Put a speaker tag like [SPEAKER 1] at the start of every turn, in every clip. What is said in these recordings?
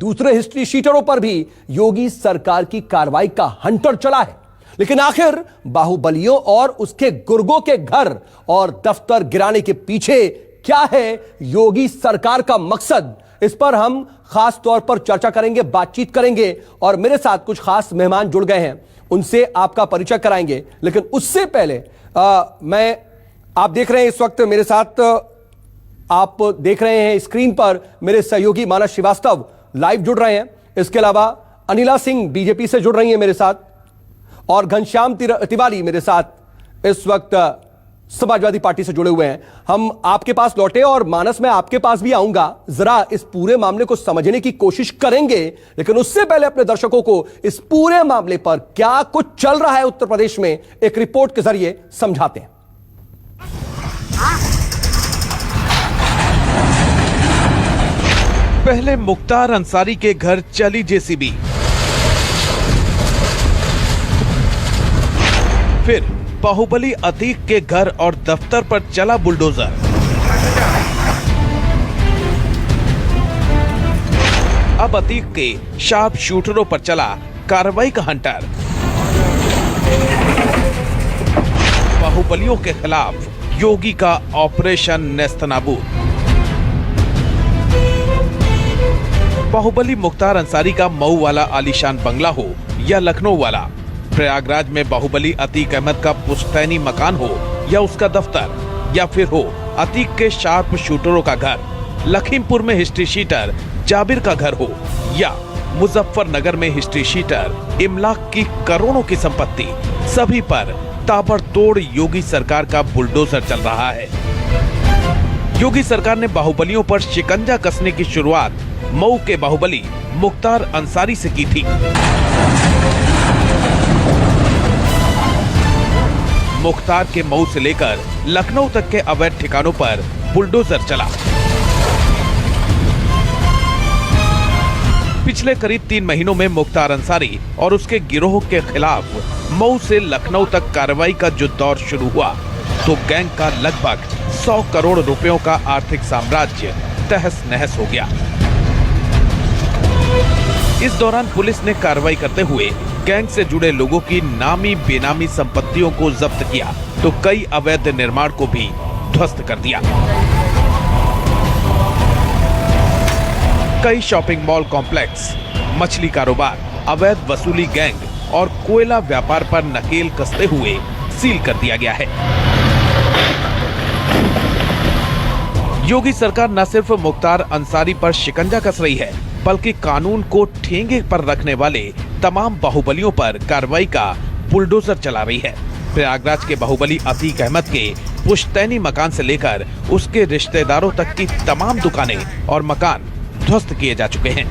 [SPEAKER 1] दूसरे हिस्ट्री शीटरों पर भी योगी सरकार की कार्रवाई का हंटर चला है। लेकिन आखिर बाहुबलियों और उसके गुर्गों के घर और दफ्तर गिराने के पीछे क्या है योगी सरकार का मकसद, इस पर हम खास तौर पर चर्चा करेंगे, बातचीत करेंगे और मेरे साथ कुछ खास मेहमान जुड़ गए हैं, उनसे आपका परिचय कराएंगे। लेकिन उससे पहले आप देख रहे हैं इस वक्त मेरे साथ, आप देख रहे हैं स्क्रीन पर मेरे सहयोगी मानस श्रीवास्तव लाइव जुड़ रहे हैं। इसके अलावा अनिला सिंह बीजेपी से जुड़ रही हैं मेरे साथ और घनश्याम तिवारी मेरे साथ इस वक्त समाजवादी पार्टी से जुड़े हुए हैं। हम आपके पास लौटे और मानस मैं आपके पास भी आऊंगा, जरा इस पूरे मामले को समझने की कोशिश करेंगे। लेकिन उससे पहले अपने दर्शकों को इस पूरे मामले पर क्या कुछ चल रहा है उत्तर प्रदेश में एक रिपोर्ट के जरिए समझाते हैं।
[SPEAKER 2] पहले मुख्तार अंसारी के घर चली जेसीबी, फिर बाहुबली अतीक के घर और दफ्तर पर चला बुलडोजर। अब अतीक के शार्प शूटरों पर चला कार्रवाई का हंटर। बाहुबलियों के खिलाफ योगी का ऑपरेशन नेस्तनाबूद। बाहुबली मुख्तार अंसारी का मऊ वाला आलीशान बंगला हो या लखनऊ वाला, प्रयागराज में बाहुबली अतीक अहमद का पुश्तैनी मकान हो या उसका दफ्तर, या फिर हो अतीक के शार्प शूटरों का घर, लखीमपुर में हिस्ट्री शीटर जाबिर का घर हो या मुजफ्फरनगर में हिस्ट्री शीटर इमलाक की करोड़ों की संपत्ति, सभी पर ताबड़तोड़ योगी सरकार का बुलडोजर चल रहा है। योगी सरकार ने बाहुबलियों पर शिकंजा कसने की शुरुआत मऊ के बाहुबली मुख्तार अंसारी से की थी। मुख्तार के मऊ से लेकर लखनऊ तक के अवैध ठिकानों पर बुलडोजर चला। पिछले करीब 3 महीनों में मुख्तार अंसारी और उसके गिरोह के खिलाफ मऊ से लखनऊ तक कार्रवाई का जो दौर शुरू हुआ तो गैंग का लगभग 100 करोड़ रुपयों का आर्थिक साम्राज्य तहस नहस हो गया। इस दौरान पुलिस ने कार्रवाई करते हुए गैंग से जुड़े लोगों की नामी बेनामी संपत्तियों को जब्त किया तो कई अवैध निर्माण को भी ध्वस्त कर दिया। कई शॉपिंग मॉल कॉम्प्लेक्स, मछली कारोबार, अवैध वसूली गैंग और कोयला व्यापार पर नकेल कसते हुए सील कर दिया गया है। योगी सरकार न सिर्फ मुख्तार अंसारी पर शिकंजा कस रही है बल्कि कानून को ठेंगे पर रखने वाले तमाम बाहुबलियों पर कार्रवाई का बुलडोजर चला रही है। प्रयागराज के बाहुबली अतीक अहमद के पुश्तैनी मकान से लेकर उसके रिश्तेदारों तक की तमाम दुकानें और मकान ध्वस्त किए जा चुके हैं।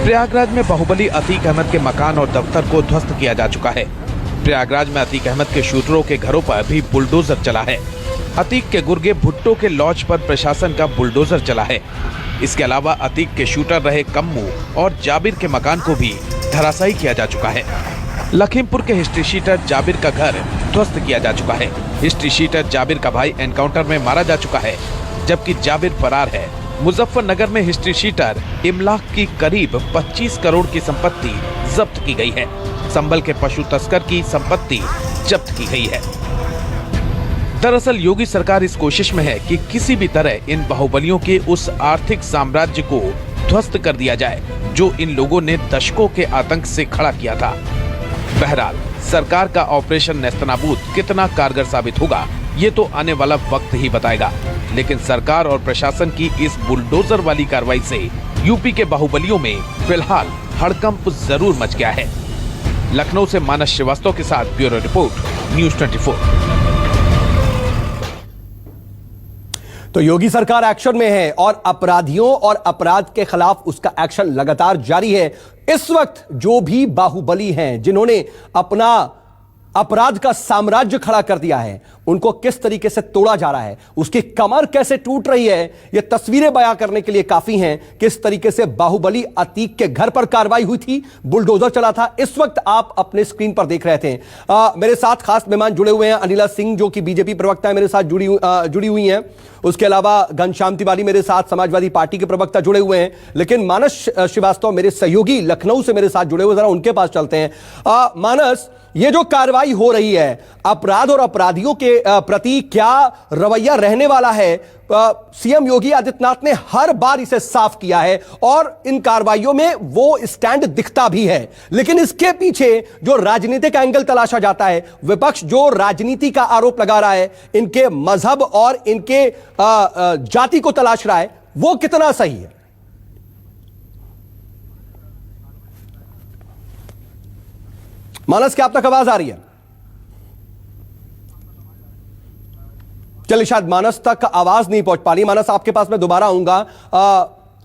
[SPEAKER 2] प्रयागराज में बाहुबली अतीक अहमद के मकान और दफ्तर को ध्वस्त किया जा चुका है। प्रयागराज में अतीक अहमद के शूटरों के घरों पर भी बुलडोजर चला है। अतीक के गुर्गे भुट्टो के लॉज पर प्रशासन का बुलडोजर चला है। इसके अलावा अतीक के शूटर रहे कम्मू और जाबिर के मकान को भी धराशायी किया जा चुका है। लखीमपुर के हिस्ट्री शीटर जाबिर का घर ध्वस्त किया जा चुका है। हिस्ट्री शीटर जाबिर का भाई एनकाउंटर में मारा जा चुका है जबकि जाबिर फरार है। मुजफ्फरनगर में हिस्ट्री शीटर इमलाक की करीब 25 करोड़ की संपत्ति जब्त की गई है। संभल के पशु तस्कर की संपत्ति जब्त की गई है। दरअसल योगी सरकार इस कोशिश में है कि किसी भी तरह इन बाहुबलियों के उस आर्थिक साम्राज्य को ध्वस्त कर दिया जाए जो इन लोगों ने दशकों के आतंक से खड़ा किया था। बहरहाल सरकार का ऑपरेशन नेस्तनाबूद कितना कारगर साबित होगा ये तो आने वाला वक्त ही बताएगा। लेकिन सरकार और प्रशासन की इस बुलडोजर वाली कार्रवाई से यूपी के बाहुबलियों में फिलहाल हड़कंप जरूर मच गया है। लखनऊ से मानस श्रीवास्तव के साथ ब्यूरो रिपोर्ट, न्यूज़ 24।
[SPEAKER 1] तो योगी सरकार एक्शन में है और अपराधियों और अपराध के खिलाफ उसका एक्शन लगातार जारी है। इस वक्त जो भी बाहुबली हैं जिन्होंने अपना अपराध का साम्राज्य खड़ा कर दिया है उनको किस तरीके से तोड़ा जा रहा है, उसकी कमर कैसे टूट रही है, ये तस्वीरें बयां करने के लिए काफी हैं। किस तरीके से बाहुबली अतीक के घर पर कार्रवाई हुई थी, बुलडोजर चला था, इस वक्त आप अपने स्क्रीन पर देख रहे थे। मेरे साथ खास मेहमान जुड़े हुए हैं। अनिला सिंह जो कि बीजेपी प्रवक्ता है मेरे साथ जुड़ी हुई हैं उसके अलावा घनश्याम तिवारी मेरे साथ समाजवादी पार्टी के प्रवक्ता जुड़े हुए हैं, लेकिन मानस श्रीवास्तव मेरे सहयोगी लखनऊ से मेरे साथ जुड़े हुए, जरा उनके पास चलते हैं। मानस, ये जो कार्रवाई हो रही है, अपराध और अपराधियों के प्रति क्या रवैया रहने वाला है? सीएम योगी आदित्यनाथ ने हर बार इसे साफ किया है और इन कार्रवाइयों में वो स्टैंड दिखता भी है, लेकिन इसके पीछे जो राजनीतिक एंगल तलाशा जाता है, विपक्ष जो राजनीति का आरोप लगा रहा है, इनके मजहब और इनके जाति को तलाश रहा है, वो कितना सही है? मानस, क्या आप तक आवाज आ रही है? चलिए, शायद मानस तक आवाज नहीं पहुंच पा रही। मानस, आपके पास मैं दोबारा आऊंगा।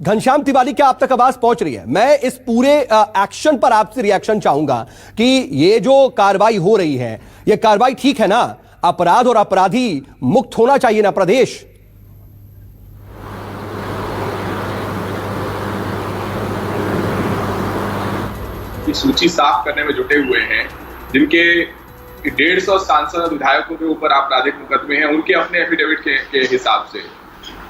[SPEAKER 1] घनश्याम तिवारी, क्या आप तक आवाज पहुंच रही है? मैं इस पूरे एक्शन पर आपसे रिएक्शन चाहूंगा कि ये जो कार्रवाई हो रही है, ये कार्रवाई ठीक है ना? अपराध और अपराधी मुक्त होना चाहिए ना प्रदेश?
[SPEAKER 3] की सूची साफ करने में जुटे हुए हैं, जिनके 150 सांसद और विधायकों के ऊपर आपराधिक मुकदमे हैं, उनके अपने एफिडेविट के हिसाब से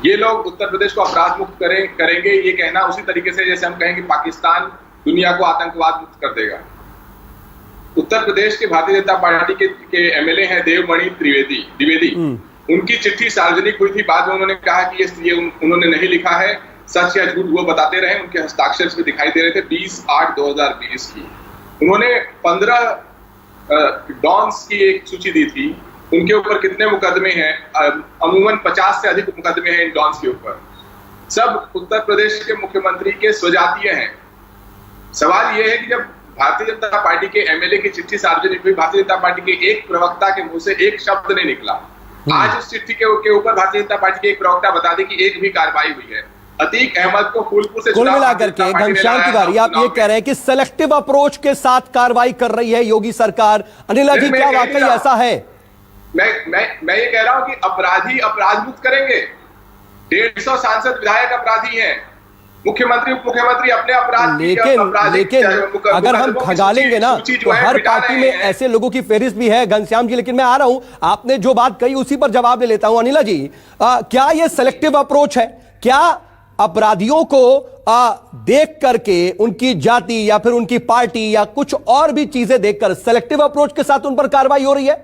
[SPEAKER 3] ये लोग उत्तर प्रदेश को अपराध मुक्त करेंगे। ये कहना उसी तरीके से जैसे हम कहेंगे पाकिस्तान दुनिया को आतंकवाद मुक्त कर देगा। उत्तर प्रदेश के भारतीय जनता पार्टी के एमएलए हैं देवमणि द्विवेदी, उनकी चिट्ठी सार्वजनिक हुई थी। बाद में उन्होंने कहा कि ये उन्होंने नहीं लिखा है, सच या झूठ वो बताते रहे। उनके हस्ताक्षर इसमें दिखाई दे रहे थे 20/8/2020 की। उन्होंने 15 डॉन्स की एक सूची दी थी, उनके ऊपर कितने मुकदमे हैं, अमूमन 50 से अधिक मुकदमे हैं इन डॉन्स के ऊपर। सब उत्तर प्रदेश के मुख्यमंत्री के स्वजातीय हैं। सवाल यह है कि जब भारतीय जनता पार्टी के एमएलए की चिट्ठी सार्वजनिक हुई, भारतीय जनता पार्टी के एक प्रवक्ता के मुंह से एक शब्द नहीं निकला। आज उस चिट्ठी के ऊपर भारतीय जनता पार्टी के एक प्रवक्ता बता दे कि एक भी कार्रवाई हुई है। अतीक अहमद को फूलपुर से
[SPEAKER 1] कुल मिलाकर के घनश्याम तिवारी, आप ये कह रहे हैं कि सेलेक्टिव अप्रोच के साथ कार्रवाई कर रही है योगी सरकार। अनिला जी, क्या वाकई ऐसा है?
[SPEAKER 3] मैं ये कह रहा हूं कि अपराधी अपराध मुक्त करेंगे। 150 सांसद विधायक अपराधी हैं, मुख्यमंत्री उप मुख्यमंत्री अपने अपराध।
[SPEAKER 1] लेकिन अगर हम खंगालेंगे ना तो हर पार्टी में ऐसे लोगों की फेहरिस्त भी है घनश्याम जी। लेकिन मैं आ रहा हूं, आपने जो बात कही उसी पर जवाब ले लेता हूं। अनिला जी, क्या ये सेलेक्टिव अप्रोच है? क्या अपराधियों को देख करके उनकी जाति या फिर उनकी पार्टी या कुछ और भी चीजें देखकर सेलेक्टिव अप्रोच के साथ उन पर कार्रवाई हो रही है?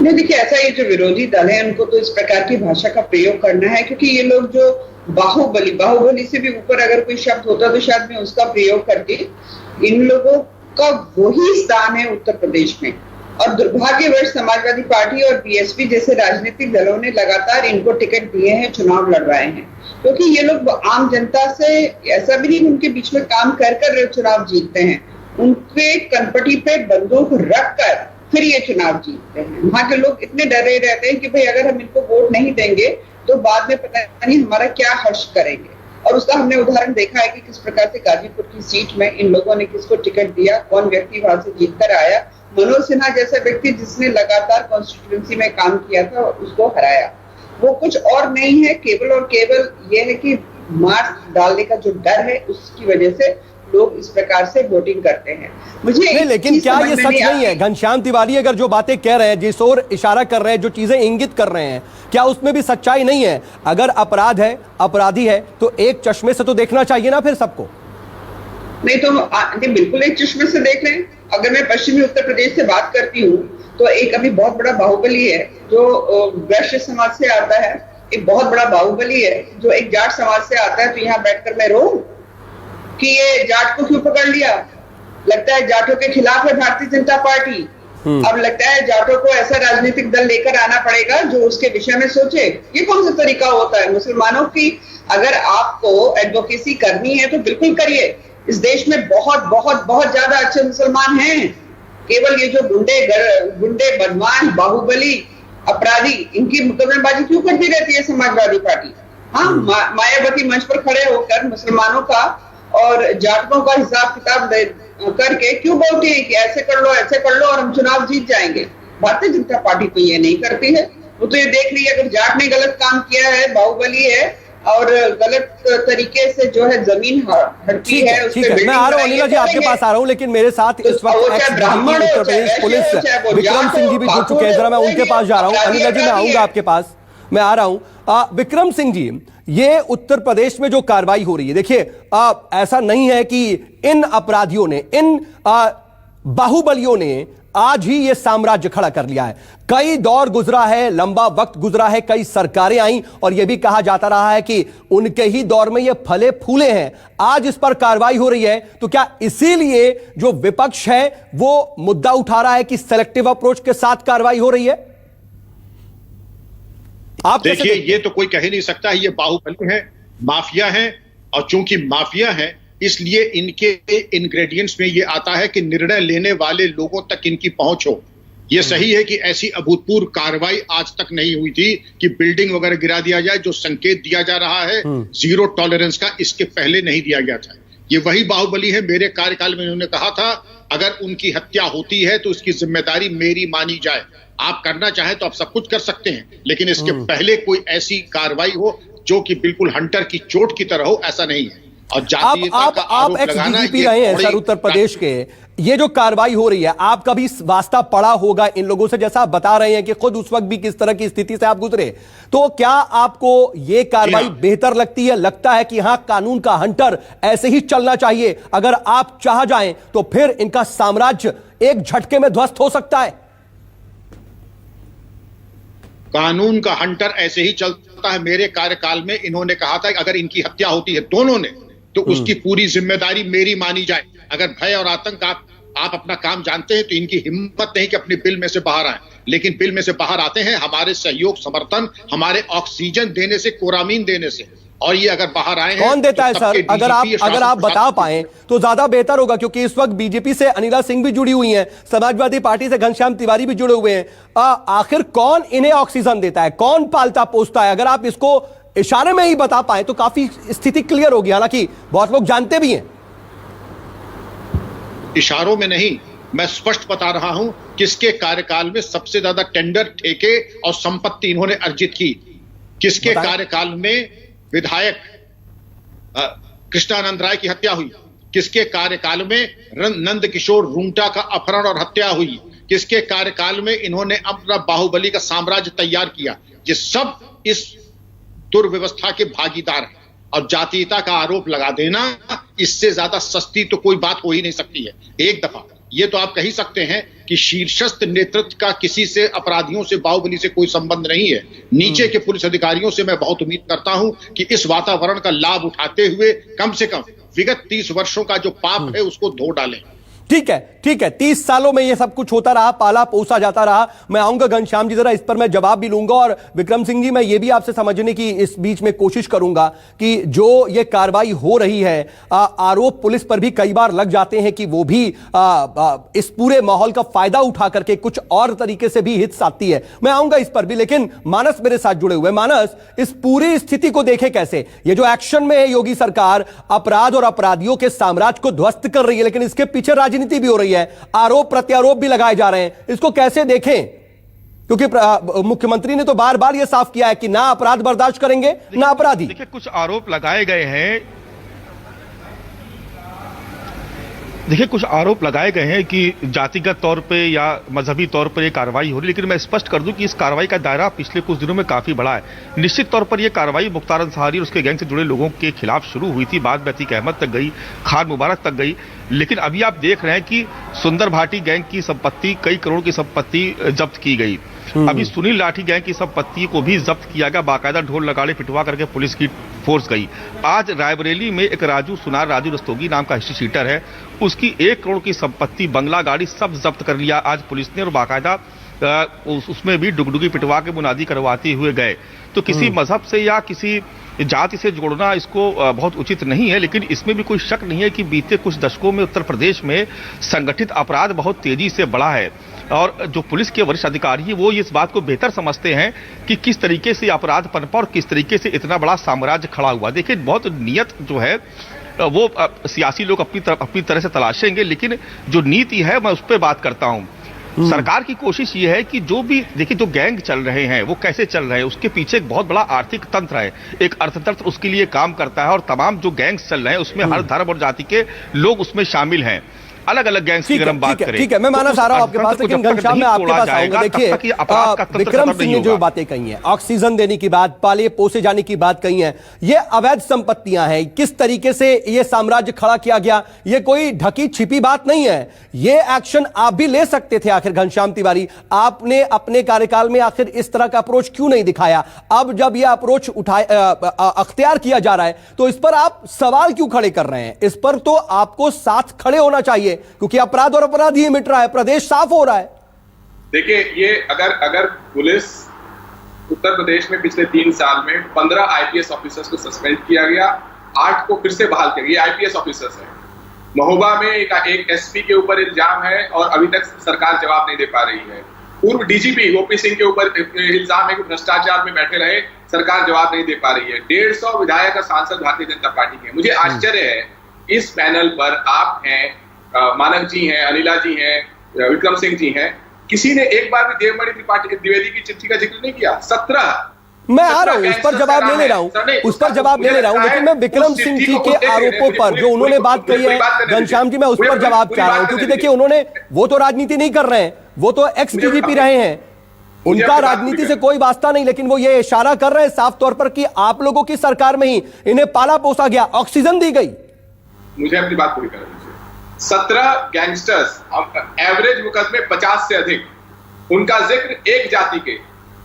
[SPEAKER 4] नहीं, देखिए, ऐसा ये जो विरोधी दल है उनको तो इस प्रकार की भाषा का प्रयोग करना है, क्योंकि ये लोग जो बाहुबली से भी ऊपर अगर कोई शब्द होता तो शायद मैं उसका प्रयोग करती। इन लोगों का वही स्थान है उत्तर प्रदेश में, और दुर्भाग्यवश समाजवादी पार्टी और बीएसपी जैसे राजनीतिक दलों ने लगातार इनको टिकट दिए हैं, चुनाव लड़वाए हैं, क्योंकि ये लोग आम जनता से ऐसा भी नहीं उनके बीच में काम कर चुनाव जीतते हैं, उनके कनपटी पे बंदूक रखकर फिर ये चुनाव जीतते हैं। वहां के लोग इतने डरे रहते हैं कि भाई अगर हम इनको वोट नहीं देंगे तो बाद में पता नहीं हमारा क्या हर्ष करेंगे। और उसका हमने उदाहरण देखा है कि किस प्रकार से गाजीपुर की सीट में इन लोगों ने किसको टिकट दिया, कौन व्यक्ति वहां से जीतकर आया। मनोज सिन्हा जैसा व्यक्ति जिसने लगातार कॉन्स्टिट्यूएंसी में काम किया था, उसको हराया। वो कुछ और नहीं है, केवल और केवल ये है कि मार डालने का जो डर है उसकी वजह से लोग इस प्रकार से वोटिंग करते हैं। मुझे
[SPEAKER 1] नहीं, लेकिन क्या ये सच नहीं है? घनश्याम तिवारी अगर जो बातें कह रहे हैं, जिस ओर इशारा कर रहे हैं, जो चीजें इंगित कर रहे हैं, क्या उसमें भी सच्चाई नहीं है? अगर अपराध है, अपराधी है, तो एक चश्मे से तो देखना चाहिए ना फिर सबको?
[SPEAKER 4] नहीं तो बिल्कुल एक चश्मे से देख लें। अगर मैं पश्चिमी उत्तर प्रदेश से बात करती हूँ तो एक अभी बहुत बड़ा बाहुबली है जो वैश्य समाज से आता है, एक बहुत बड़ा बाहुबली है जो एक जाट समाज से आता है। तो यहाँ बैठकर मैं रो कि ये जाट को क्यों पकड़ लिया? लगता है जाटों के खिलाफ है भारतीय जनता पार्टी। अब लगता है जाटों को ऐसा राजनीतिक दल लेकर आना पड़ेगा जो उसके विषय में सोचे। ये कौन सा तरीका होता है? मुसलमानों की अगर आपको एडवोकेसी करनी है तो बिल्कुल करिए। इस देश में बहुत बहुत बहुत ज्यादा अच्छे मुसलमान हैं। केवल ये जो गुंडे बदमाश बाहुबली अपराधी, इनकी मुकदमेबाजी क्यों करती रहती है समाजवादी पार्टी? हाँ, मायावती मंच पर खड़े होकर मुसलमानों का और जाटकों का हिसाब किताब करके क्यों बोलती है कि ऐसे कर लो और हम चुनाव जीत जाएंगे? भारतीय जनता पार्टी तो ये नहीं करती है। वो तो ये देख रही है अगर जाट ने गलत काम किया है, बाहुबली है और गलत तरीके से जो है जमीन हड़पी है,
[SPEAKER 1] ठीक है, मैं आ रहा हूँ अनिला जी, आपके पास आ रहा हूँ। लेकिन मेरे साथ इस वक्त उत्तर प्रदेश पुलिस विक्रम सिंह जी भी जुड़ चुके हैं, जरा मैं उनके पास जा रहा हूँ। अनिला जी, मैं आऊंगा आपके पास। मैं आ रहा हूं। विक्रम सिंह जी, ये उत्तर प्रदेश में जो कार्रवाई हो रही है, देखिए ऐसा नहीं है कि इन अपराधियों ने, इन बाहुबलियों ने आज ही ये साम्राज्य खड़ा कर लिया है। कई दौर गुजरा है, लंबा वक्त गुजरा है, कई सरकारें आई और यह भी कहा जाता रहा है कि उनके ही दौर में ये फले फूले हैं। आज इस पर कार्रवाई हो रही है, तो क्या इसीलिए जो विपक्ष है वो मुद्दा उठा रहा है कि सेलेक्टिव अप्रोच के साथ कार्रवाई हो रही है? आप
[SPEAKER 5] देखिए, ये तो कोई कह ही नहीं सकता है ये बाहुबली है, माफिया है, और चूंकि माफिया है इसलिए इनके इंग्रेडिएंट्स में ये आता है कि निर्णय लेने वाले लोगों तक इनकी पहुंच हो। ये सही है कि ऐसी अभूतपूर्व कार्रवाई आज तक नहीं हुई थी कि बिल्डिंग वगैरह गिरा दिया जाए। जो संकेत दिया जा रहा है जीरो टॉलरेंस का, इसके पहले नहीं दिया गया था। ये वही बाहुबली है। मेरे कार्यकाल में इन्होंने कहा था अगर उनकी हत्या होती है तो उसकी जिम्मेदारी मेरी मानी जाए। आप करना चाहें तो आप सब कुछ कर सकते हैं, लेकिन इसके पहले कोई ऐसी कार्रवाई हो जो कि बिल्कुल हंटर की चोट की तरह हो, ऐसा नहीं है। और
[SPEAKER 1] आप एक्स डीजीपी रहे हैं सर उत्तर प्रदेश के, ये जो कार्रवाई हो रही है आपका भी वास्ता पड़ा होगा इन लोगों से, जैसा आप बता रहे हैं कि खुद उस वक्त भी किस तरह की स्थिति से आप गुजरे, तो क्या आपको ये कार्रवाई बेहतर लगती है? लगता है कि हां, कानून का हंटर ऐसे ही चलना चाहिए, अगर आप चाह जाएं तो फिर इनका साम्राज्य एक झटके में ध्वस्त हो सकता है?
[SPEAKER 5] कानून का हंटर ऐसे ही चलता है। मेरे कार्यकाल में इन्होंने कहा था कि अगर इनकी हत्या होती है दोनों ने तो उसकी पूरी जिम्मेदारी मेरी मानी जाए। अगर भय और आतंक आप अपना काम जानते हैं तो इनकी हिम्मत नहीं कि अपने बिल में से बाहर आए, लेकिन बिल में से बाहर आते हैं हमारे सहयोग, समर्थन, हमारे ऑक्सीजन देने से, कोरामीन देने से। और ये अगर बाहर आए हैं,
[SPEAKER 1] कौन देता है सर? अगर आप बता पाए तो ज्यादा बेहतर होगा, क्योंकि इस वक्त बीजेपी से अनिला सिंह भी जुड़ी हुई हैं, समाजवादी पार्टी से घनश्याम तिवारी भी जुड़े हुए हैं। आखिर कौन इन्हें ऑक्सीजन देता है, कौन पालता पोसता है? अगर आप इसको इशारे में ही बता पाए तो काफी स्थिति क्लियर होगी। हालांकि बहुत लोग जानते भी हैं।
[SPEAKER 5] इशारों में नहीं, मैं स्पष्ट बता रहा हूं किसके कार्यकाल में सबसे ज्यादा टेंडर, ठेके और संपत्ति इन्होंने अर्जित की। किसके कार्यकाल में विधायक कृष्णानंद राय की हत्या हुई, किसके कार्यकाल में नंद किशोर रूंगटा का अपहरण और हत्या हुई, किसके कार्यकाल में इन्होंने अपना बाहुबली का साम्राज्य तैयार किया। ये सब इस दुर्व्यवस्था के भागीदार हैं। और जातीयता का आरोप लगा देना, इससे ज्यादा सस्ती तो कोई बात हो ही नहीं सकती है। एक दफा ये तो आप कह ही सकते हैं कि शीर्षस्थ नेतृत्व का किसी से, अपराधियों से, बाहुबली से कोई संबंध नहीं है। नीचे के पुलिस अधिकारियों से मैं बहुत उम्मीद करता हूं कि इस वातावरण का लाभ उठाते हुए कम से कम विगत 30 वर्षों का जो पाप है उसको धो डालें।
[SPEAKER 1] ठीक है, ठीक है। 30 सालों में ये सब कुछ होता रहा, पाला पोसा जाता रहा। मैं आऊंगा घनश्याम जी, जरा इस पर मैं जवाब भी लूंगा। और विक्रम सिंह जी, मैं ये भी आपसे समझने की इस बीच में कोशिश करूंगा कि जो ये कार्रवाई हो रही है, आरोप पुलिस पर भी कई बार लग जाते हैं कि वो भी इस पूरे माहौल का फायदा उठा करके कुछ और तरीके से भी हित साधती है। मैं आऊंगा इस पर भी, लेकिन मानस मेरे साथ जुड़े हुए। मानस, इस पूरी स्थिति को देखे कैसे? ये जो एक्शन में है योगी सरकार, अपराध और अपराधियों के साम्राज्य को ध्वस्त कर रही है, लेकिन इसके पीछे राजनीति भी हो रही है, आरोप प्रत्यारोप भी लगाए जा रहे हैं। इसको कैसे देखें? क्योंकि मुख्यमंत्री ने तो बार बार यह साफ किया है कि ना अपराध बर्दाश्त करेंगे ना अपराधी।
[SPEAKER 6] देखिए, कुछ आरोप लगाए गए हैं, कि जातिगत तौर पे या मजहबी तौर पर यह कार्रवाई हो रही है, लेकिन मैं स्पष्ट कर दूं कि इस कार्रवाई का दायरा पिछले कुछ दिनों में काफी बड़ा है। निश्चित तौर पर यह कार्रवाई मुख्तार अंसारी और उसके गैंग से जुड़े लोगों के खिलाफ शुरू हुई थी, बाद में अतीक अहमद तक गई, खान मुबारक तक गई, लेकिन अभी आप देख रहे हैं कि सुंदर भाटी गैंग की संपत्ति, कई करोड़ की संपत्ति जब्त की गई। अभी सुनील लाठी गैंग की संपत्ति को भी जब्त किया गया, बाकायदा ढोल नगाड़े पिटवा करके पुलिस की फोर्स गई। आज रायबरेली में एक राजू रस्तोगी नाम का हिस्ट्री शीटर है, उसकी 1 करोड़ की संपत्ति, बंगला, गाड़ी सब जब्त कर लिया आज पुलिस ने, और बाकायदा उसमें भी डुगडुगी पिटवा के मुनादी करवाते हुए गए। तो किसी मजहब से या किसी जाति से जोड़ना इसको बहुत उचित नहीं है, लेकिन इसमें भी कोई शक नहीं है कि बीते कुछ दशकों में उत्तर प्रदेश में संगठित अपराध बहुत तेजी से बढ़ा है, और जो पुलिस के वरिष्ठ अधिकारी हैं वो इस बात को बेहतर समझते हैं कि किस तरीके से अपराध पनपा और किस तरीके से इतना बड़ा साम्राज्य खड़ा हुआ। देखिए, बहुत नियत जो है वो सियासी लोग अपनी तरह से तलाशेंगे, लेकिन जो नीति है मैं उस पर बात करता हूं। सरकार की कोशिश ये है कि जो भी, देखिए, जो गैंग चल रहे हैं वो कैसे चल रहे हैं, उसके पीछे एक बहुत बड़ा आर्थिक तंत्र है, एक अर्थतंत्र उसके लिए काम करता है, और तमाम जो गैंग्स चल रहे हैं उसमें हर धर्म और जाति के लोग उसमें शामिल हैं। अलग अलग गैंग्स की अगर हम बात करें,
[SPEAKER 1] ठीक है, मैं माना चाह रहा हूं आपके पास, लेकिन घनश्याम मैं आपके पास आऊंगा। देखिए, विक्रम सिंह ने जो बातें कही हैं, ऑक्सीजन देने की बात, पाले पोसे जाने की बात कही है, ये अवैध संपत्तियां हैं, किस तरीके से ये साम्राज्य खड़ा किया गया, ये कोई ढकी छिपी बात नहीं है। ये एक्शन आप भी ले सकते थे आखिर घनश्याम तिवारी, आपने अपने कार्यकाल में आखिर इस तरह का अप्रोच क्यों नहीं दिखाया? अब जब यह अप्रोच अख्तियार किया जा रहा है तो इस पर आप सवाल क्यों खड़े कर रहे हैं? इस पर तो आपको साथ खड़े होना चाहिए, क्योंकि अपराध और अपराध ही मिट रहा है, प्रदेश साफ हो रहा है।
[SPEAKER 3] देखिए, ये अगर पुलिस उत्तर प्रदेश में पिछले 3 साल में 15 आईपीएस ऑफिसर्स को सस्पेंड किया गया, 8 को फिर से बहाल किया गया, आईपीएस ऑफिसर्स हैं। महोबा में एक एसपी के ऊपर इल्जाम है और अभी तक सरकार जवाब नहीं दे पा रही है। पूर्व डीजीपी ओपी सिंह के ऊपर इल्जाम है कि भ्रष्टाचार में बैठे रहे, सरकार जवाब नहीं दे पा रही है। 150 विधायक और सांसद भारतीय जनता पार्टी के। मुझे आश्चर्य है, इस पैनल पर आप हैं, मानव जी हैं, अनिला जी हैं, विक्रम सिंह जी हैं, किसी ने एक बार भी देवमणि त्रिपाठी द्विवेदी की चिट्ठी का जिक्र नहीं किया। 17
[SPEAKER 1] मैं आ रहा हूं, उस पर जवाब ले रहा हूं, उस पर जवाब ले रहा हूं, लेकिन मैं विक्रम सिंह जी के आरोपों पर जो उन्होंने बात कही है घनश्याम जी, मैं उस पर जवाब चाह रहा हूं, क्योंकि देखिए उन्होंने, वो तो राजनीति नहीं कर रहे हैं, वो तो एक्स डीजीपी रहे हैं, उनका राजनीति से कोई वास्ता नहीं, लेकिन वो ये इशारा कर रहे हैं साफ तौर पर कि आप लोगों की सरकार में ही इन्हें पाला पोसा गया, ऑक्सीजन दी गई।
[SPEAKER 3] मुझे अपनी बात पूरी करनी चाहिए। 17 गैंगस्टर्स, एवरेज मुकदमे 50 से अधिक, उनका जिक्र एक जाति के।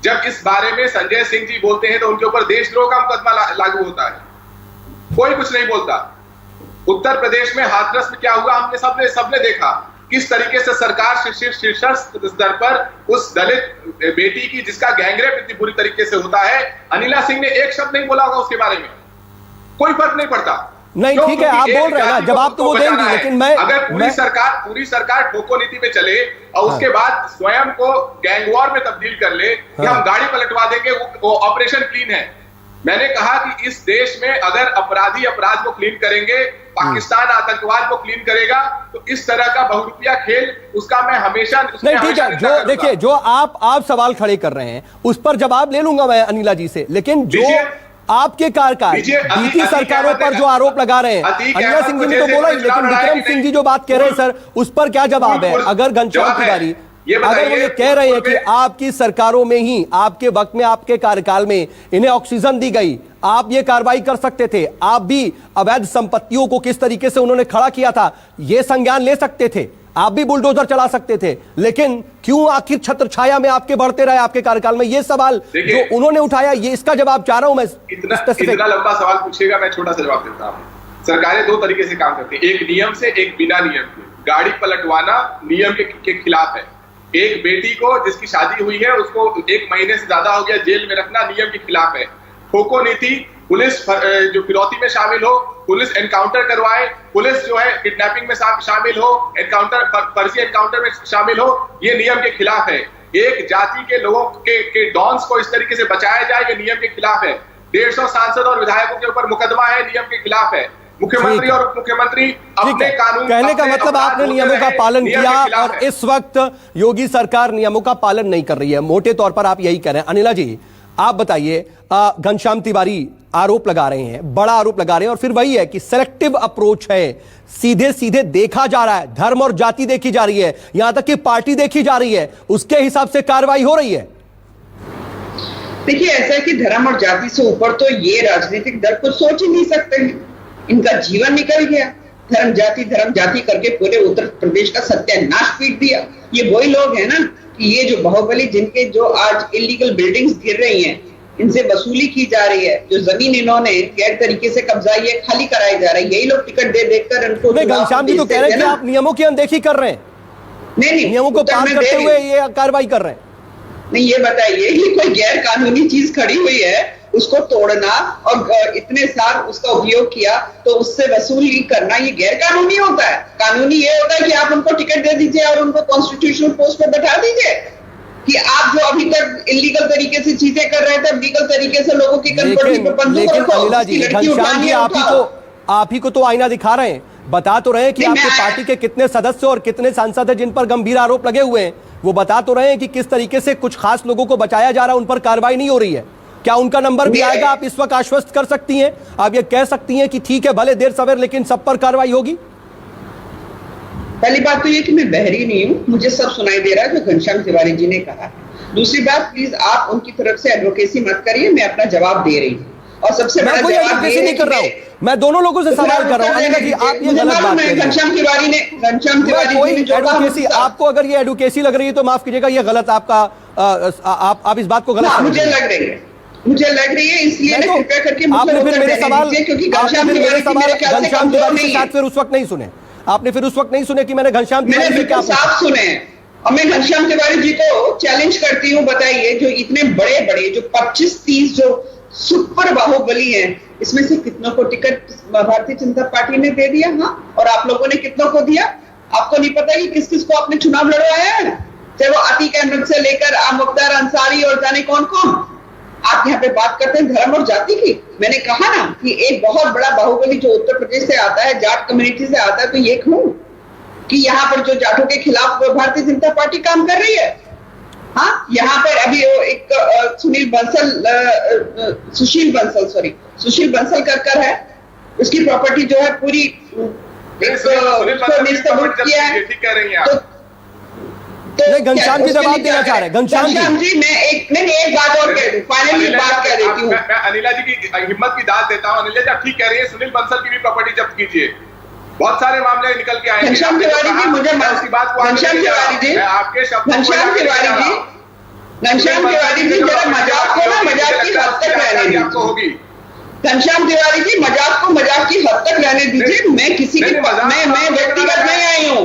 [SPEAKER 3] जब इस बारे में संजय सिंह जी बोलते हैं तो उनके ऊपर देशद्रोह का मुकदमा लागू होता है, कोई कुछ नहीं बोलता। उत्तर प्रदेश में हाथरस में क्या हुआ, हमने सबने देखा किस तरीके से सरकार शीर्ष स्तर पर उस दलित बेटी की, जिसका गैंगरेप इतनी बुरी तरीके से होता है, अनिला सिंह ने एक शब्द नहीं बोला होगा उसके बारे में, कोई फर्क नहीं पड़ता।
[SPEAKER 1] नहीं, ठीक है, आप बोल रहे हैं ना, जवाब तो वो देंगी, लेकिन मैं
[SPEAKER 3] अगर पूरी सरकार ठोको नीति पे चले और उसके बाद स्वयं को गैंग वॉर में तब्दील कर ले कि हम गाड़ी पलटवा देंगे, वो ऑपरेशन क्लीन है। मैंने कहा कि इस देश में अगर अपराधी अपराध को क्लीन करेंगे, पाकिस्तान आतंकवाद को क्लीन करेगा, तो इस तरह का बहुरूपिया खेल उसका मैं हमेशा
[SPEAKER 1] नहीं, ठीक है, जो देखिए, जो आप सवाल खड़े कर रहे हैं उस पर जवाब ले लूंगा मैं अनिला जी से, लेकिन जो आपके कार्यकाल बीती सरकारों पर जो आरोप लगा रहे हैं, अनिला सिंह जी ने तो बोला ही, लेकिन विक्रम सिंह जी जो बात कह रहे हैं सर, उस पर क्या जवाब है? अगर घनश्याम तिवारी अगर वो ये कह रहे हैं कि आपकी सरकारों में ही, आपके वक्त में, आपके कार्यकाल में इन्हें ऑक्सीजन दी गई, आप ये कार्रवाई कर सकते थे, आप भी अवैध संपत्तियों को किस तरीके से उन्होंने खड़ा किया था ये संज्ञान ले सकते थे, आप भी बुलडोजर चला सकते थे, लेकिन क्यों आखिर छत्र छाया में आपके बढ़ते रहे आपके कार्यकाल में? ये सवाल जो उन्होंने उठाया, ये इसका जवाब चाह रहा हूं मैं।
[SPEAKER 3] इतना लंबा सवाल पूछेगा, मैं छोटा सा जवाब देता हूं। सरकारें 2 तरीके से काम करती है, एक नियम से, एक बिना नियम के। गाड़ी पलटवाना नियम के खिलाफ है। एक बेटी को जिसकी शादी हुई है उसको 1 महीने से ज्यादा हो गया जेल में रखना नियम के खिलाफ है। ठोको नीति, पुलिस जो फिरौती में शामिल हो, पुलिस एनकाउंटर करवाए, पुलिस जो है किडनैपिंग में शामिल हो, एनकाउंटर, फर्जी एनकाउंटर में शामिल हो, ये नियम के खिलाफ है। एक जाति के लोगों के डॉन्स को इस तरीके से बचाया जाए, ये नियम के खिलाफ है। 150 सांसद और विधायकों के ऊपर मुकदमा है, नियम के खिलाफ है। मुख्यमंत्री और उप मुख्यमंत्री अपने कानून,
[SPEAKER 1] कहने का मतलब आपने नियमों का पालन किया और इस वक्त योगी सरकार नियमों का पालन नहीं कर रही है, मोटे तौर पर आप यही कह रहे हैं। अनिला जी, आप बताइए, घनश्याम तिवारी आरोप लगा रहे हैं, बड़ा आरोप लगा रहे हैं, और फिर वही है कि सेलेक्टिव अप्रोच है, सीधे सीधे देखा जा रहा है, धर्म और जाति देखी जा रही है, यहां तक कि पार्टी देखी जा रही है, उसके हिसाब से कार्रवाई हो रही है।
[SPEAKER 4] देखिए, ऐसा है कि धर्म और जाति से ऊपर तो ये राजनीतिक दल कुछ सोच ही नहीं सकते हैं, इनका जीवन निकल गया। धर्म जाति करके पूरे उत्तर प्रदेश का सत्यानाश पीट दिया। ये वही लोग हैं ना कि ये जो बाहुबली, जिनके जो आज इलीगल बिल्डिंग्स गिर रही हैं, इनसे वसूली की जा रही है, जो जमीन इन्होंने गैर तरीके से कब्जाई है, खाली कराई जा रही है, यही लोग टिकट दे देकर इनको।
[SPEAKER 1] घनश्याम जी तो कह रहे हैं कि आप नियमों की अनदेखी कर रहे हैं,
[SPEAKER 4] नहीं,
[SPEAKER 1] नियमों को पार करते हुए ये कार्रवाई कर रहे हैं।
[SPEAKER 4] नहीं, ये बताइए कि कोई गैर कानूनी चीज खड़ी हुई है, उसको तोड़ना और इतने साल उसका उपयोग किया तो उससे वसूली करना, ये गैर कानूनी होता है? कानूनी ये होता है कि आप उनको टिकट दे दीजिए और उनको कॉन्स्टिट्यूशनल पोस्ट पे बैठा दीजिए, कि आप जो अभी तक इलीगल तरीके से चीजें कर रहे थे, लीगल तरीके से लोगों की कंट्रोल पे बंदूक रखो।
[SPEAKER 1] अनिला जी, घनश्याम जी आप ही को तो आईना दिखा रहे हैं, बता तो रहे हैं कि आपके पार्टी के कितने सदस्य और कितने सांसद हैं जिन पर गंभीर आरोप लगे हुए हैं, वो बता तो रहे हैं कि किस तरीके से कुछ खास लोगों को बचाया जा रहा है, उन पर कार्रवाई नहीं हो रही है। क्या उनका नंबर भी आएगा? आप इस वक्त आश्वस्त कर सकती हैं, आप ये कह सकती हैं कि ठीक है, भले देर सवेर, लेकिन सब पर कार्रवाई होगी?
[SPEAKER 4] पहली बात तो ये कि मैं बहरी नहीं हूँ, मुझे सब सुनाई दे रहा है जो घनश्याम तिवारी जी ने कहा। दूसरी बात, प्लीज आप उनकी तरफ से एडवोकेसी मत करिए, मैं अपना जवाब दे रही हूँ। और सबसे बड़ा
[SPEAKER 1] कोई एडवोकेसी नहीं कर रहा हूँ, मैं दोनों लोगों से सवाल कर रहा हूँ। अनिला जी, आप ये गलत बात कर रही हैं।
[SPEAKER 4] घनश्याम तिवारी जी ने जो
[SPEAKER 1] एडवोकेसी, आपको अगर ये एडवोकेसी लग रही है तो माफ कीजिएगा, ये गलत आपका, आप इस बात को गलत
[SPEAKER 4] मुझे लग रही है, इसलिए कृपया करके
[SPEAKER 1] आपने फिर मेरे सवाल,
[SPEAKER 4] क्योंकि
[SPEAKER 1] घनश्याम तिवारी से शायद फिर उस वक्त नहीं सुने, आपने फिर उस वक्त नहीं सुने कि मैंने घनश्याम तिवारी से क्या
[SPEAKER 4] साफ सुने हैं। और मैं घनश्याम तिवारी जी को चैलेंज करती हूँ, बताइए जो इतने बड़े बड़े जो 25-30 जो सुपर बाहुबली हैं, इसमें से कितनों को टिकट भारतीय जनता पार्टी ने दे दिया? हाँ, और आप लोगों ने कितनों को दिया? आपको नहीं पता कि किस किस को आपने चुनाव लड़वाया है? चाहे वो अतीक अहमद से लेकर मुख्तार अंसारी और जाने कौन कौन। आप यहाँ पे बात करते हैं धर्म और जाति की। मैंने कहा ना कि एक बहुत बड़ा बाहुबली जो उत्तर प्रदेश से आता है, जाट कम्युनिटी से आता है, तो ये कहूं कि यहाँ पर जो जाटों के खिलाफ भारतीय जनता पार्टी काम कर रही है। हाँ, यहाँ पर अभी एक सुशील बंसल कर है, उसकी प्रॉपर्टी जो है पूरी किया है।
[SPEAKER 1] नहीं, घनश्याम जी जवाब देना चाह रहे हैं। घनश्याम
[SPEAKER 4] जी, मैं एक बात और कह दूं, फाइनली बात कह देती हूँ।
[SPEAKER 3] मैं अनिला जी की हिम्मत की दाद देता हूँ। अनिला जी आप ठीक कह रही है, सुनील बंसल की भी प्रॉपर्टी जब्त कीजिए, बहुत सारे मामले निकल के आए।
[SPEAKER 4] घनश्याम तिवारी जी, मुझे घनश्याम तिवारी जी जरा मजाक को ना मजाक की हद तक रहने दीजिए। घनश्याम तिवारी जी, मजाक को मजाक की हद तक रहने दीजिए। मैं किसी की मैं व्यक्तिगत नहीं आई हूँ,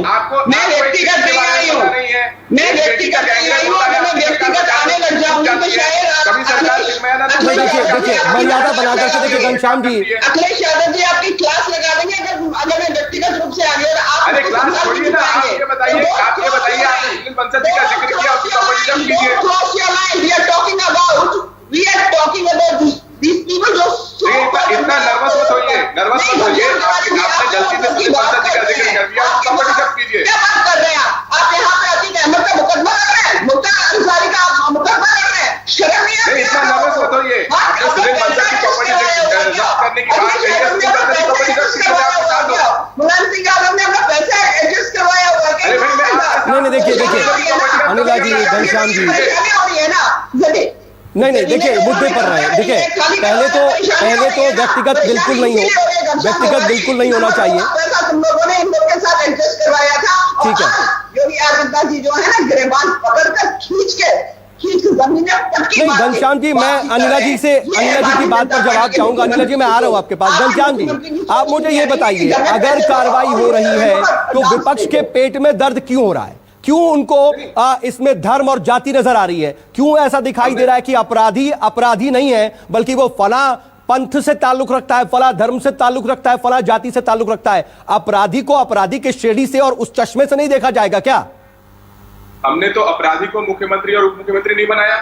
[SPEAKER 4] मैं व्यक्तिगत नहीं आई हूँ, अगर मैं व्यक्तिगत आने लग जाऊंगी तो शायद
[SPEAKER 1] देखिए मर्यादा बना करके देखिए घनश्याम जी,
[SPEAKER 4] अखिलेश यादव जी आपकी क्लास लगा देंगे अगर मैं व्यक्तिगत रूप से आगे।
[SPEAKER 3] अरे क्लास छोड़िए ना, आप ये बताइए, आपने सुनील बंसल जी का जिक्र किया, उसकी प्रॉपर्टी जब्त कीजिए।
[SPEAKER 4] We are talking about these people जो
[SPEAKER 3] इतना नर्वस मत होइए, आपने गलती से सुनील बंसल जी का जिक्र कर दिया, उसकी प्रॉपर्टी जब्त कीजिए।
[SPEAKER 4] क्या बात कर रहे हैं आप यहाँ पे अतीक अहमद का मुकदमा लड़ रहे हैं, मुख्तार अंसारी का मुकदमा लड़ रहे हैं, शर्म नहीं आती?
[SPEAKER 3] इतना नर्वस मत होइए, आपने सुनील बंसल की प्रॉपर्टी जब्त करने की बात कही है, सुनील बंसल की प्रॉपर्टी जब्त कीजिए।
[SPEAKER 4] मुलायम सिंह यादव ने अपना पैसा एडजस्ट करवाया हुआ है।
[SPEAKER 1] नहीं देखिए अनिला जी, घनश्याम जी, नहीं देखिए मुद्दे पर रहे। देखिए पहले तो व्यक्तिगत बिल्कुल नहीं होना चाहिए।
[SPEAKER 4] तुम लोगों ने इन लोगों के साथ एडजस्ट करवाया था।
[SPEAKER 1] ठीक है,
[SPEAKER 4] योगी आदित्यनाथ जी जो है ना, गिरबान पकड़कर खींच के जमीन में पटकी।
[SPEAKER 1] नहीं घनश्याम जी, मैं अनिला जी की बात पर जवाब चाहूंगा। अनिला जी, मैं आ रहा हूं आपके पास। घनश्याम जी, आप मुझे ये बताइए, अगर कार्रवाई हो रही है तो विपक्ष के पेट में दर्द क्यों हो रहा है? क्यों उनको इसमें धर्म और जाति नजर आ रही है? क्यों ऐसा दिखाई दे रहा है कि अपराधी नहीं है, बल्कि वो फला पंथ से ताल्लुक रखता है, फला धर्म से ताल्लुक रखता है, फला जाति से ताल्लुक रखता है? अपराधी को अपराधी के श्रेणी से और उस चश्मे से नहीं देखा जाएगा क्या?
[SPEAKER 3] हमने तो अपराधी को मुख्यमंत्री और उप मुख्यमंत्री नहीं बनाया।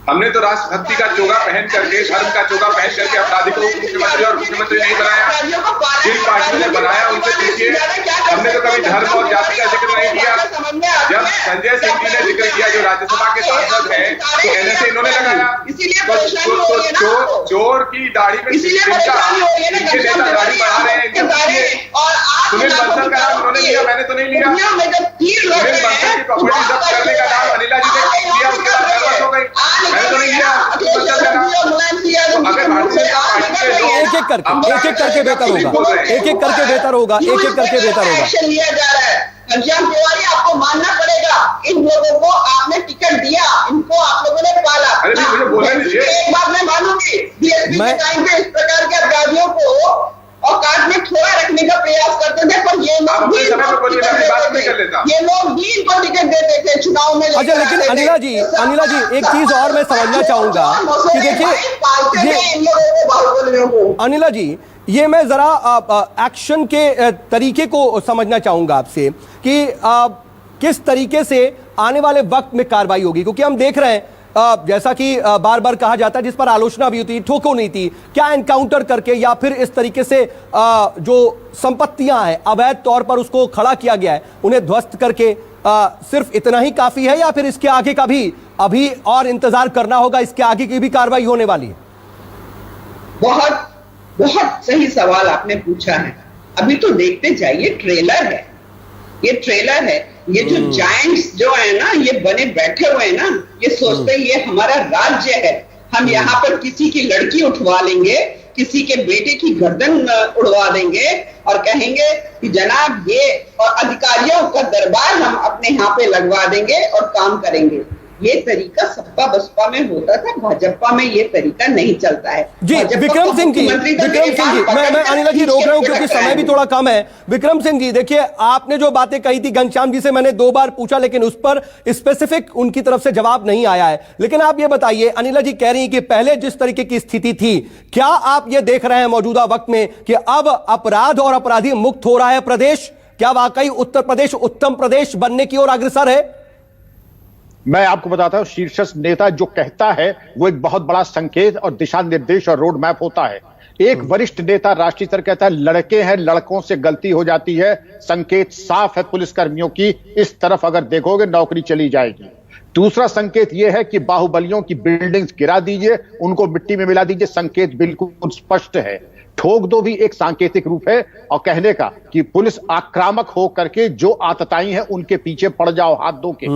[SPEAKER 3] हमने तो राष्ट्रभक्ति का चोगा पहन करके, धर्म का चोगा पहन करके अपराधी को उप मुख्यमंत्री और मुख्यमंत्री नहीं बनाया। जिन पार्टियों ने बनाया उनसे पूछिए। हमने तो कभी धर्म और जाति का जिक्र नहीं किया। जब संजय सिंह जी ने जिक्र किया, जो राज्यसभा के सांसद हैं, तो एनएसए इन्होंने लगाया। तो चोर की दाढ़ी में इनके नेता दाढ़ी बढ़ा रहे हैं। सुनील बंसल का नाम उन्होंने लिया, मैंने तो नहीं लिया। सुनील बंसल की प्रॉपर्टी जब्त करने का नाम अनिला जी ने लिया, उसके बाद नर्वस हो गई। मैंने तो नहीं लिया। अगर भारतीय जनता पार्टी के लोग
[SPEAKER 1] एक एक करके बेहतर होगा, एक एक करके बेहतर होगा।
[SPEAKER 4] लिया जा रहा है। घनश्याम तिवारी, आपको मानना पड़ेगा, इन लोगों को आपने टिकट दिया, इनको आप लोगों ने पाला। एक बात मैं मानूंगी, बीएसपी के टाइम पे इस प्रकार के अपराधियों को औकात में थोड़ा रखने का प्रयास करते थे, पर ये लोग भी इनको टिकट देते थे चुनाव में।
[SPEAKER 1] अच्छा, लेकिन अनिला जी, एक चीज और मैं समझना चाहूंगा कि देखिए अनिला जी, ये मैं जरा एक्शन के तरीके को समझना चाहूंगा आपसे कि किस तरीके से आने वाले वक्त में कार्रवाई होगी, क्योंकि हम देख रहे हैं जैसा कि बार बार कहा जाता है, जिस पर आलोचना भी होती, ठोको नीति, क्या एनकाउंटर करके या फिर इस तरीके से जो संपत्तियां हैं अवैध तौर पर उसको खड़ा किया गया है, उन्हें ध्वस्त करके सिर्फ इतना ही काफी है, या फिर इसके आगे का भी अभी और इंतजार करना होगा? इसके आगे की भी कार्रवाई होने वाली है?
[SPEAKER 4] बहुत सही सवाल आपने पूछा है। अभी तो देखते जाइए, ट्रेलर है, ये ट्रेलर है। ये जो जायंट्स जो है ना, ये बने बैठे हुए हैं ना, ये सोचते हैं ये हमारा राज्य है, हम यहाँ पर किसी की लड़की उठवा लेंगे, किसी के बेटे की गर्दन उड़वा देंगे और कहेंगे कि जनाब ये, और अधिकारियों का दरबार हम अपने यहाँ पे लगवा देंगे और काम करेंगे। ये तरीका सपा बसपा में होता था, भाजपा में ये तरीका नहीं चलता है।
[SPEAKER 1] जी विक्रम सिंह जी, मैं अनिला जी रोक रहा हूं क्योंकि समय भी थोड़ा कम है। विक्रम सिंह जी देखिए, आपने जो बातें कही थी घनश्याम जी से मैंने 2 बार पूछा, लेकिन उस पर स्पेसिफिक उनकी तरफ से जवाब नहीं आया है। लेकिन आप ये बताइए, अनिला जी कह रही हैं कि पहले जिस तरीके की स्थिति थी, क्या आप ये देख रहे हैं मौजूदा वक्त में कि अब अपराध और अपराधी मुक्त हो रहा है प्रदेश? क्या वाकई उत्तर प्रदेश उत्तम प्रदेश बनने की ओर अग्रसर है?
[SPEAKER 5] मैं आपको बताता हूं, शीर्ष नेता जो कहता है वो एक बहुत बड़ा संकेत और दिशा निर्देश और रोड मैप होता है। एक वरिष्ठ नेता राष्ट्रीय स्तर कहता है लड़के हैं, लड़कों से गलती हो जाती है, संकेत साफ है पुलिसकर्मियों की, इस तरफ अगर देखोगे नौकरी चली जाएगी। दूसरा संकेत यह है कि बाहुबलियों की बिल्डिंग्स गिरा दीजिए, उनको मिट्टी में मिला दीजिए, संकेत बिल्कुल स्पष्ट है। ठोक दो भी एक सांकेतिक रूप है और कहने का कि पुलिस आक्रामक हो करके जो आतताई हैं उनके पीछे पड़ जाओ हाथ धो के।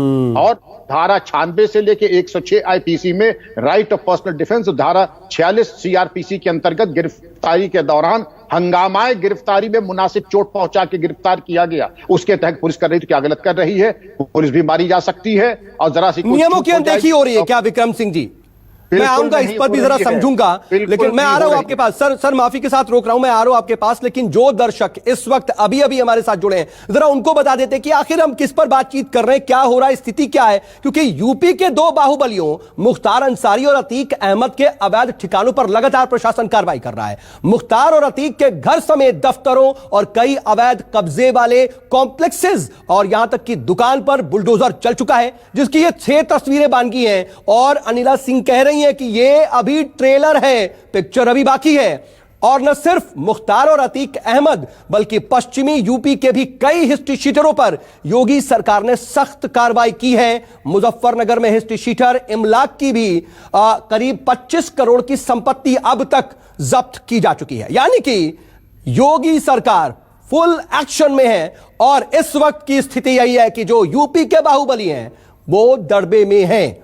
[SPEAKER 5] और धारा 96 से लेके 106 आईपीसी में राइट ऑफ पर्सनल डिफेंस, धारा 46 सीआरपीसी के अंतर्गत गिरफ्तारी के दौरान हंगामाए गिरफ्तारी में मुनासिब चोट पहुंचा के गिरफ्तार किया गया, उसके तहत पुलिस कर रही थी, क्या गलत कर रही है? पुलिस भी मारी जा सकती है और जरा सी
[SPEAKER 1] नियमों की अनदेखी हो रही है क्या विक्रम सिंह जी? मैं आऊंगा इस पर भी जरा समझूंगा, लेकिन मैं आ रहा हूं आपके पास। सर माफी के साथ रोक रहा हूं, मैं आ रहा हूं आपके पास। लेकिन जो दर्शक इस वक्त अभी अभी हमारे साथ जुड़े हैं, जरा उनको बता देते हैं कि आखिर हम किस पर बातचीत कर रहे हैं, क्या हो रहा है, स्थिति क्या है। क्योंकि यूपी के 2 बाहुबलियों मुख्तार अंसारी और अतीक अहमद के अवैध ठिकानों पर लगातार प्रशासन कार्रवाई कर रहा है। मुख्तार और अतीक के घर समेत दफ्तरों और कई अवैध कब्जे वाले कॉम्प्लेक्सेस और यहां तक कि दुकान पर बुलडोजर चल चुका है, जिसकी ये 6 तस्वीरें बानगी हैं। और अनिला सिंह कह रही है कि ये अभी ट्रेलर है, पिक्चर अभी बाकी है। और न सिर्फ मुख्तार और अतीक अहमद, बल्कि पश्चिमी यूपी के भी कई हिस्ट्री शीटरों पर योगी सरकार ने सख्त कार्रवाई की है। मुजफ्फरनगर में हिस्ट्री शीटर इमलाक की भी करीब 25 करोड़ की संपत्ति अब तक जब्त की जा चुकी है। यानी कि योगी सरकार फुल एक्शन में है। और इस वक्त की स्थिति यही है कि जो यूपी के बाहुबली हैं वो दड़बे में हैं।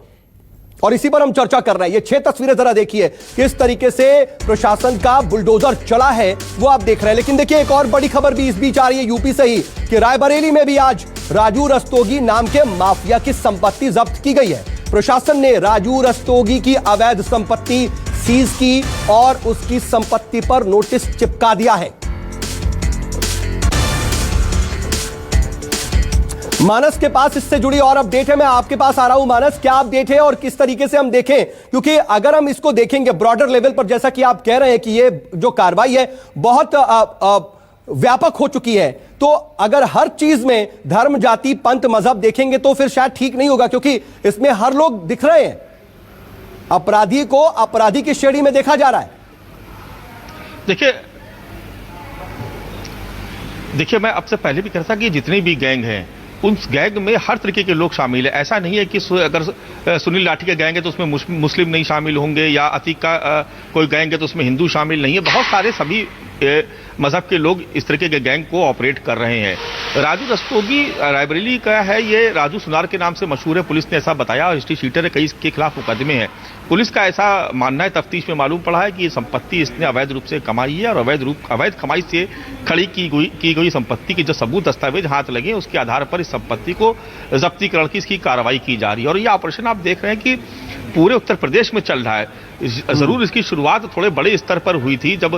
[SPEAKER 1] और इसी पर हम चर्चा कर रहे हैं। ये 6 तस्वीरें जरा देखिए, किस तरीके से प्रशासन का बुलडोजर चला है वो आप देख रहे हैं। लेकिन देखिए, एक और बड़ी खबर भी इस बीच आ रही है यूपी से ही कि रायबरेली में भी आज राजू रस्तोगी नाम के माफिया की संपत्ति जब्त की गई है। प्रशासन ने राजू रस्तोगी की अवैध संपत्ति सीज की और उसकी संपत्ति पर नोटिस चिपका दिया है। मानस के पास इससे जुड़ी और अपडेट है, मैं आपके पास आ रहा हूं। मानस, क्या अपडेट है और किस तरीके से हम देखें? क्योंकि अगर हम इसको देखेंगे ब्रॉडर लेवल पर, जैसा कि आप कह रहे हैं कि ये जो कार्रवाई है बहुत व्यापक हो चुकी है, तो अगर हर चीज में धर्म, जाति, पंथ, मजहब देखेंगे तो फिर शायद ठीक नहीं होगा, क्योंकि इसमें हर लोग दिख रहे हैं। अपराधी को अपराधी की श्रेणी में देखा जा रहा है।
[SPEAKER 6] देखिए मैं आपसे पहले भी कह रहा था कि जितने भी गैंग हैं उन गैंग में हर तरीके के लोग शामिल है। ऐसा नहीं है कि अगर सुनील लाठी का गैंग है तो उसमें मुस्लिम नहीं शामिल होंगे, या अतीक का कोई गैंग है तो उसमें हिंदू शामिल नहीं है। बहुत सारे सभी मजहब के लोग इस तरीके के गैंग को ऑपरेट कर रहे हैं। राजू रस्तोगी रायबरेली का है, ये राजू सुनार के नाम से मशहूर है, पुलिस ने ऐसा बताया। और हिस्ट्री शीटर है, कई इसके खिलाफ मुकदमे हैं। पुलिस का ऐसा मानना है, तफ्तीश में मालूम पड़ा है कि ये संपत्ति इसने अवैध रूप से कमाई है और अवैध कमाई से खड़ी की गई संपत्ति के जो सबूत दस्तावेज हाथ लगे उसके आधार पर इस संपत्ति को जब्तीकरण की इसकी कार्रवाई की जा रही है। और ये ऑपरेशन आप देख रहे हैं कि पूरे उत्तर प्रदेश में चल रहा है। जरूर इसकी शुरुआत थोड़े बड़े स्तर पर हुई थी जब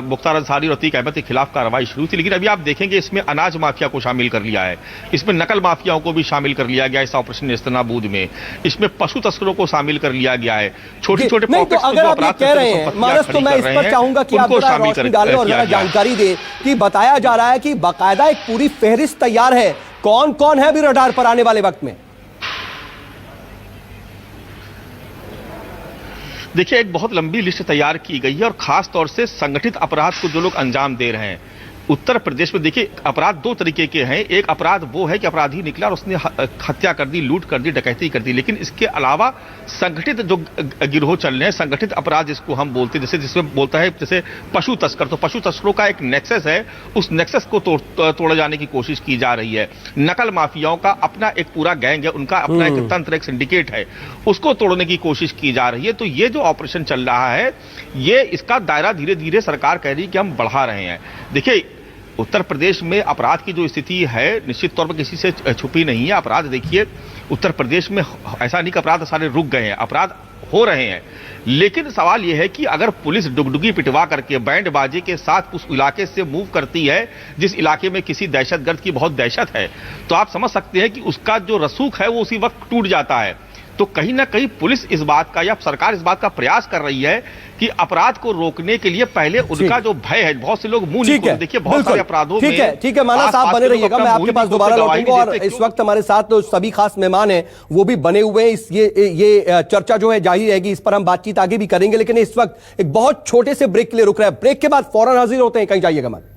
[SPEAKER 6] मुख्तार अंसारी और अतीक अहमद के खिलाफ कार्रवाई शुरू थी, लेकिन अभी आप देखेंगे इसमें अनाज माफिया को शामिल कर लिया है, इसमें नकल माफियाओं को भी शामिल कर लिया गया इस ऑपरेशन नेस्तनाबूद में, इसमें पशु तस्करों को शामिल कर लिया गया है। छोटे-छोटे पॉकेट्स
[SPEAKER 1] अगर आप ये कह रहे हैं मानस, तो मैं इस पर चाहूंगा कि आप जरा रोशनी डालें और जरा जानकारी दें कि बताया जा रहा है कि बाकायदा एक पूरी फहरिस्त तैयार है, कौन कौन है अभी रडार पर आने वाले वक्त में। देखिए
[SPEAKER 6] एक बहुत लंबी लिस्ट तैयार की गई है और खास तौर से संगठित अपराध को जो लोग अंजाम दे रहे हैं, उत्तर प्रदेश में देखिए अपराध दो तरीके के हैं। एक अपराध वो है कि अपराधी निकला और उसने हत्या कर दी, लूट कर दी, डकैती कर दी, लेकिन इसके अलावा संगठित जो गिरोह चल रहे हैं, संगठित अपराध जिसको हम बोलते हैं, जैसे जिसमें बोलता है जैसे पशु तस्कर, तो पशु तस्करों का एक नेक्सस है, उस नेक्सस को तोड़े जाने की कोशिश की जा रही है। नकल माफियाओं का अपना एक पूरा गैंग है, उनका अपना एक तंत्र, एक सिंडिकेट है, उसको तोड़ने की कोशिश की जा रही है। तो ये जो ऑपरेशन चल रहा है, ये इसका दायरा धीरे धीरे सरकार कह रही है कि हम बढ़ा रहे हैं। देखिए उत्तर प्रदेश में अपराध की जो स्थिति है निश्चित तौर पर किसी से छुपी नहीं है। अपराध देखिए उत्तर प्रदेश में ऐसा नहीं कि अपराध सारे रुक गए हैं, अपराध हो रहे हैं, लेकिन सवाल यह है कि अगर पुलिस डुगडुगी पिटवा करके बैंड बाजे के साथ उस इलाके से मूव करती है जिस इलाके में किसी दहशतगर्द की बहुत दहशत है, तो आप समझ सकते हैं कि उसका जो रसूख है वो उसी वक्त टूट जाता है। तो कहीं ना कहीं पुलिस इस बात का या सरकार इस बात का प्रयास कर रही है कि अपराध को रोकने के लिए पहले उनका जो भय है, बहुत से लोग मुंह नहीं खोलते। देखिए बहुत सारे अपराधों में
[SPEAKER 1] ठीक है माना साहब बने रहिएगा, मैं आपके पास दोबारा लौटूंगा। और इस वक्त हमारे साथ तो सभी खास मेहमान हैं, वो भी बने हुए हैं। ये चर्चा जो है जारी रहेगी, इस पर हम बातचीत आगे भी करेंगे, लेकिन इस वक्त एक बहुत छोटे से ब्रेक के लिए रुक रहा है। ब्रेक के बाद फौरन हाजिर होते हैं, कहीं जाइएगा मत।